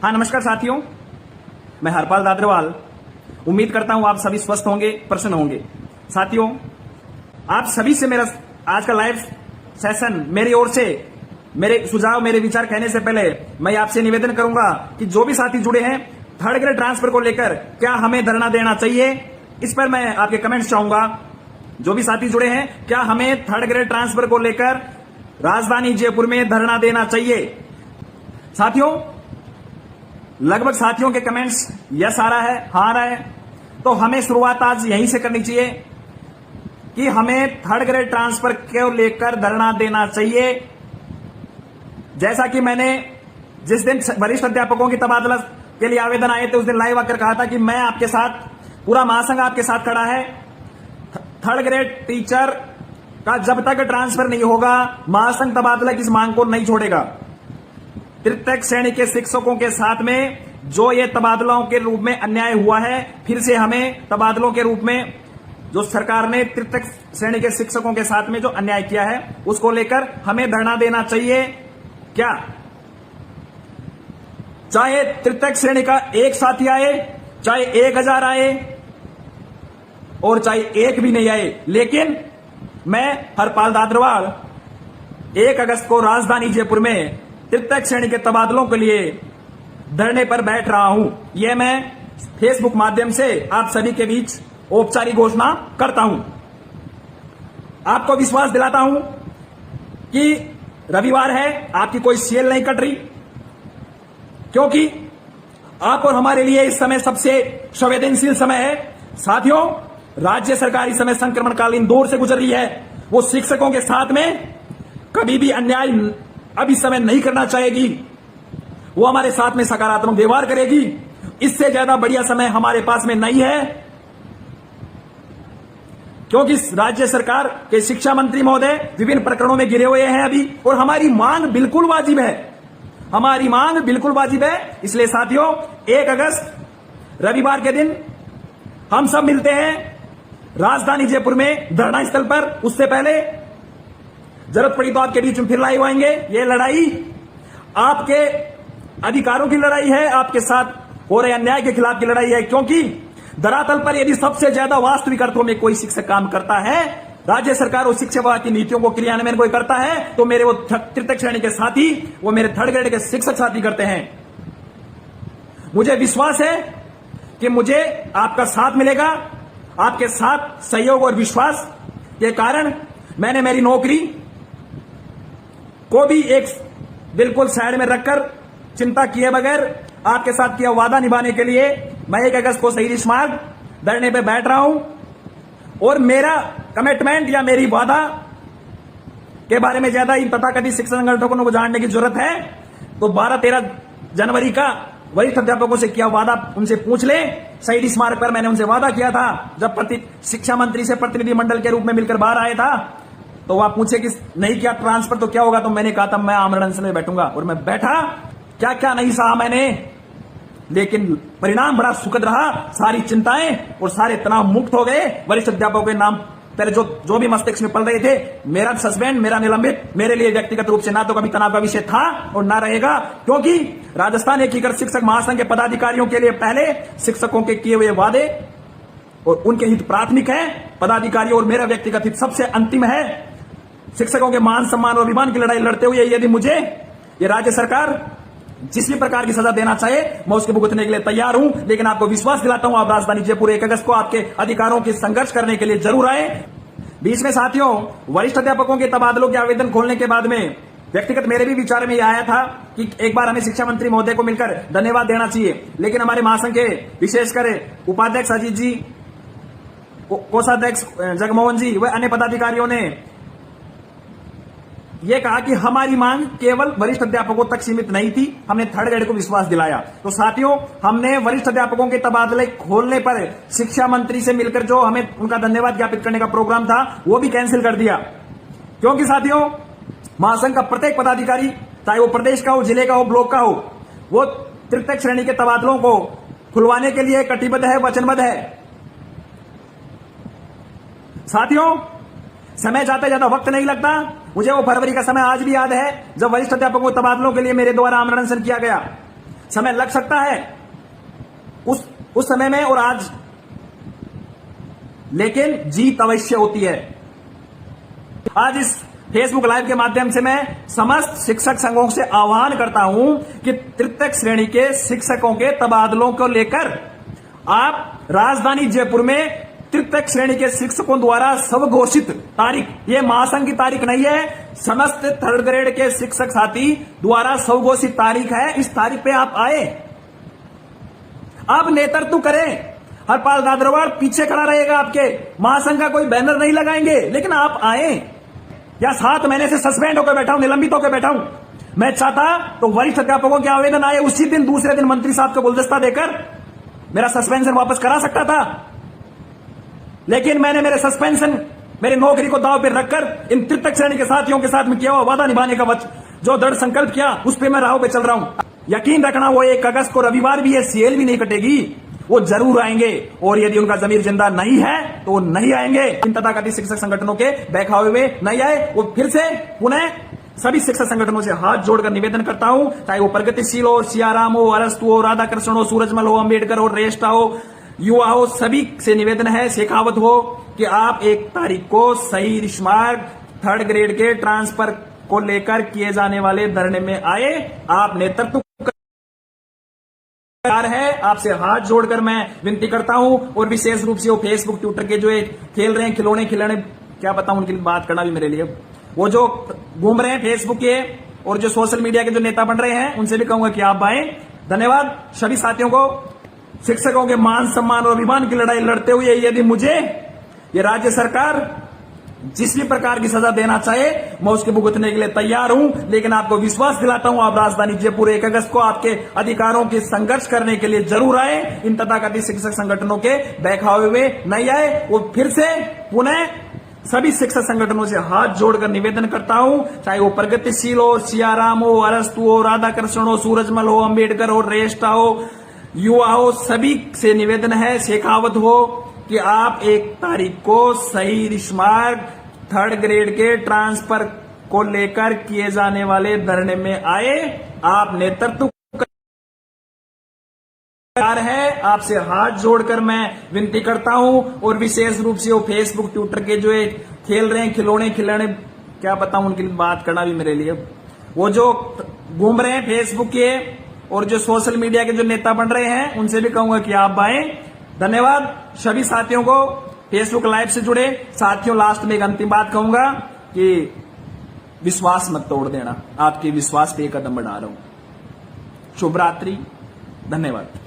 हाँ, नमस्कार साथियों, मैं हरपाल दाद्रवाल। उम्मीद करता हूं आप सभी स्वस्थ होंगे, प्रसन्न होंगे। साथियों, आप सभी से मेरा आज का लाइव सेशन मेरी ओर से मेरे सुझाव, मेरे विचार कहने से पहले मैं आपसे निवेदन करूंगा कि जो भी साथी जुड़े हैं थर्ड ग्रेड ट्रांसफर को लेकर क्या हमें धरना देना चाहिए, इस पर मैं आपके कमेंट्स चाहूंगा। जो भी साथी जुड़े हैं, क्या हमें थर्ड ग्रेड ट्रांसफर को लेकर राजधानी जयपुर में धरना देना चाहिए? साथियों, लगभग साथियों के कमेंट्स यस आ रहा है, हाँ आ रहा है। तो हमें शुरुआत आज यहीं से करनी चाहिए कि हमें थर्ड ग्रेड ट्रांसफर को लेकर धरना देना चाहिए। जैसा कि मैंने जिस दिन वरिष्ठ अध्यापकों की तबादला के लिए आवेदन आए थे उस दिन लाइव आकर कहा था कि मैं आपके साथ, पूरा महासंघ आपके साथ खड़ा है। थर्ड ग्रेड टीचर का जब तक ट्रांसफर नहीं होगा, महासंघ तबादला की इस मांग को नहीं छोड़ेगा। तृतीय श्रेणी के शिक्षकों के साथ में जो ये तबादलों के रूप में अन्याय हुआ है, फिर से हमें तबादलों के रूप में जो सरकार ने तृतीय श्रेणी के शिक्षकों के साथ में जो अन्याय किया है उसको लेकर हमें धरना देना चाहिए। क्या चाहे तृतीय श्रेणी का एक साथी आए, चाहे 1000 आए और चाहे एक भी नहीं आए, लेकिन मैं हरपाल दाद्रवाल 1 अगस्त को राजधानी जयपुर में तृतीय श्रेणी के तबादलों के लिए धरने पर बैठ रहा हूं। यह मैं फेसबुक माध्यम से आप सभी के बीच औपचारिक घोषणा करता हूं। आपको विश्वास दिलाता हूं कि रविवार है, आपकी कोई सेल नहीं कट रही, क्योंकि आप और हमारे लिए इस समय सबसे संवेदनशील समय है। साथियों, राज्य सरकार इस समय संक्रमणकालीन दौर से गुजर रही है। वो शिक्षकों के साथ में कभी भी अन्याय अब इस समय नहीं करना चाहेगी। वो हमारे साथ में सकारात्मक व्यवहार करेगी। इससे ज्यादा बढ़िया समय हमारे पास में नहीं है, क्योंकि राज्य सरकार के शिक्षा मंत्री महोदय विभिन्न प्रकरणों में गिरे हुए हैं अभी, और हमारी मांग बिल्कुल वाजिब है। हमारी मांग बिल्कुल वाजिब है। इसलिए साथियों, 1 अगस्त रविवार के दिन हम सब मिलते हैं राजधानी जयपुर में धरना स्थल पर। उससे पहले जरूरत पड़ी तो आपके बीच में फिर लाइव आएंगे। ये लड़ाई आपके अधिकारों की लड़ाई है, आपके साथ हो रहे अन्याय के खिलाफ की लड़ाई है। क्योंकि धरातल पर यदि सबसे ज्यादा वास्तविक अर्थों में कोई शिक्षक काम करता है, राज्य सरकार और शिक्षा विभाग की नीतियों को क्रियान्वयन कोई करता है, तो मेरे वो तृतीय श्रेणी के साथी, वो मेरे थर्ड ग्रेड के शिक्षक साथी करते हैं। मुझे विश्वास है कि मुझे आपका साथ मिलेगा। आपके साथ सहयोग और विश्वास के कारण मैंने मेरी नौकरी को भी एक बिल्कुल साइड में रखकर, चिंता किए बगैर आपके साथ किया वादा निभाने के लिए मैं 1 अगस्त को शहीद स्मारक धरने पे बैठ रहा हूं। और मेरा कमिटमेंट या मेरी वादा के बारे में ज्यादा इन तथाकथित शिक्षण संगठनों को जानने की जरूरत है तो 12-13 जनवरी का वरिष्ठ अध्यापकों से किया वादा उनसे पूछ ले। शहीद स्मारक पर मैंने उनसे वादा किया था, जब शिक्षा मंत्री से प्रतिनिधि मंडल के रूप में मिलकर बाहर आया था, तो वह पूछे कि नहीं किया ट्रांसफर तो क्या होगा, तो मैंने कहा था मैं आमरण अनशन में बैठूंगा। और मैं बैठा, क्या क्या नहीं सहा मैंने, लेकिन परिणाम बड़ा सुखद रहा। सारी चिंताएं और सारे तनाव मुक्त हो गए। वरिष्ठ अध्यापकों के नाम पहले जो भी मस्तिष्क में पल रहे थे, मेरा सस्पेंड, मेरा निलंबित, मेरे लिए व्यक्तिगत रूप से ना तो कभी तनाव का विषय था और ना रहेगा। क्योंकि राजस्थान एकीकृत शिक्षक महासंघ के पदाधिकारियों के लिए पहले शिक्षकों के किए हुए वादे और उनके हित प्राथमिक है, पदाधिकारियों और मेरा व्यक्तिगत हित सबसे अंतिम है। शिक्षकों के मान सम्मान और अभिमान की लड़ाई लड़ते हुए यदि मुझे ये राज्य सरकार जिस भी प्रकार की सजा देना चाहे, मैं उसके भुगतने के लिए तैयार हूं। लेकिन आपको विश्वास दिलाता हूं, आप राजधानी जयपुर 1 अगस्त को आपके अधिकारों की संघर्ष करने के लिए जरूर आए। बीच में साथियों, वरिष्ठ अध्यापकों के तबादलों के आवेदन खोलने के बाद में व्यक्तिगत मेरे भी विचार में यह आया था कि एक बार हमें शिक्षा मंत्री महोदय को मिलकर धन्यवाद देना चाहिए। लेकिन हमारे महासंघ के विशेषकर उपाध्यक्ष अजीत जी, कोषाध्यक्ष जगमोहन जी व अन्य पदाधिकारियों ने यह कहा कि हमारी मांग केवल वरिष्ठ अध्यापकों तक सीमित नहीं थी, हमने थर्ड ग्रेड को विश्वास दिलाया। तो साथियों, हमने वरिष्ठ अध्यापकों के तबादले खोलने पर शिक्षा मंत्री से मिलकर जो हमें उनका धन्यवाद ज्ञापित करने का प्रोग्राम था वो भी कैंसिल कर दिया। क्योंकि साथियों, महासंघ का प्रत्येक पदाधिकारी, चाहे वो प्रदेश का हो, जिले का हो, ब्लॉक का हो, वो तृतीय श्रेणी के तबादलों को खुलवाने के लिए कटिबद्ध है, वचनबद्ध है। साथियों, समय जाते ज्यादा वक्त नहीं लगता। मुझे वो फरवरी का समय आज भी याद है जब वरिष्ठ अध्यापकों को तबादलों के लिए मेरे द्वारा आमरण अनशन किया गया। समय लग सकता है उस समय में और आज, लेकिन जीत अवश्य होती है। आज इस फेसबुक लाइव के माध्यम से मैं समस्त शिक्षक संघों से आह्वान करता हूं कि तृतीय श्रेणी के शिक्षकों के तबादलों को लेकर आप राजधानी जयपुर में तृतीय श्रेणी के शिक्षकों द्वारा स्वघोषित तारीख, ये महासंघ की तारीख नहीं है, समस्त थर्ड ग्रेड के शिक्षक साथी द्वारा स्वघोषित तारीख है। इस तारीख पे आप आए, आप नेतृत्व करें। हरपाल दादरवाड़ पीछे खड़ा रहेगा, आपके महासंघ का कोई बैनर नहीं लगाएंगे, लेकिन आप आए। या 7 महीने से सस्पेंड होकर बैठा हूं, निलंबित होकर बैठा हूं। मैं चाहता तो वरिष्ठ अध्यापकों के आवेदन आए उसी दिन, दूसरे दिन मंत्री साहब को गुलदस्ता देकर मेरा सस्पेंशन वापस करा सकता था, लेकिन मैंने मेरे सस्पेंशन, मेरी नौकरी को दांव पर रखकर इन तृतीय श्रेणी के साथियों के साथ में किया हुआ वादा निभाने का जो दृढ़ संकल्प किया, उस पर मैं राह पे चल रहा हूं। यकीन रखना, वो 1 अगस्त को रविवार भी है, सीएल भी नहीं कटेगी, वो जरूर आएंगे। और यदि उनका जमीर जिंदा नहीं है तो वो नहीं आएंगे। इन तथाकथित शिक्षक संगठनों के बहकावे में नहीं आए। वो फिर से पुनः सभी शिक्षक संगठनों से हाथ जोड़कर निवेदन करता हूं, चाहे वो प्रगतिशील हो, सियाराम हो, अरस्तु हो, राधाकृष्ण हो, सूरजमल हो, अंबेडकर हो, रेष्टा हो, युवा हो, सभी से निवेदन है, शेखावत हो, कि आप 1 तारीख को सही रिश्मार्ग थर्ड ग्रेड के ट्रांसफर को लेकर किए जाने वाले धरने में आए। आप नेतृत्व है, आपसे हाथ जोड़कर मैं विनती करता हूं। और विशेष रूप से वो फेसबुक ट्विटर के जो खेल रहे हैं खिलौने खिलाने, क्या बताऊं, उनकी बात करना भी मेरे लिए, वो जो घूम रहे हैं फेसबुक के और जो सोशल मीडिया के जो नेता बन रहे हैं, उनसे भी कहूंगा कि आप आए। धन्यवाद सभी साथियों को। शिक्षकों के मान सम्मान और अभिमान की लड़ाई लड़ते हुए यदि मुझे ये राज्य सरकार जिस भी प्रकार की सजा देना चाहे, मैं उसके भुगतने के लिए तैयार हूं, लेकिन आपको विश्वास दिलाता हूं, आप राजधानी जयपुर 1 अगस्त को आपके अधिकारों के संघर्ष करने के लिए जरूर आए। इन तथाकथित शिक्षक संगठनों के बहकावे में नहीं आए। वो फिर से पुनः सभी शिक्षक संगठनों से हाथ जोड़कर निवेदन करता हूं, चाहे वो प्रगतिशील हो, सियाराम हो, अरस्तु हो, राधाकृष्ण हो, सूरजमल हो, अंबेडकर हो, रेष्टा हो, युवा हो, सभी से निवेदन है, शेखावत हो, कि आप 1 तारीख को सही रिश्मार्ग थर्ड ग्रेड के ट्रांसफर को लेकर किए जाने वाले धरने में आए। आप नेतृत्व है, आपसे हाथ जोड़कर मैं विनती करता हूं। और विशेष रूप से वो फेसबुक ट्विटर के जो खेल रहे हैं खिलौने खिलाने, क्या बताऊं, उनकी बात करना भी मेरे लिए, वो जो घूम रहे हैं फेसबुक के और जो सोशल मीडिया के जो नेता बन रहे हैं, उनसे भी कहूंगा कि आप आए। धन्यवाद सभी साथियों को। फेसबुक लाइव से जुड़े साथियों, लास्ट में एक अंतिम बात कहूंगा कि विश्वास मत तोड़ देना, आपके विश्वास पे एक कदम बढ़ा रहा हूं। शुभ रात्रि, धन्यवाद।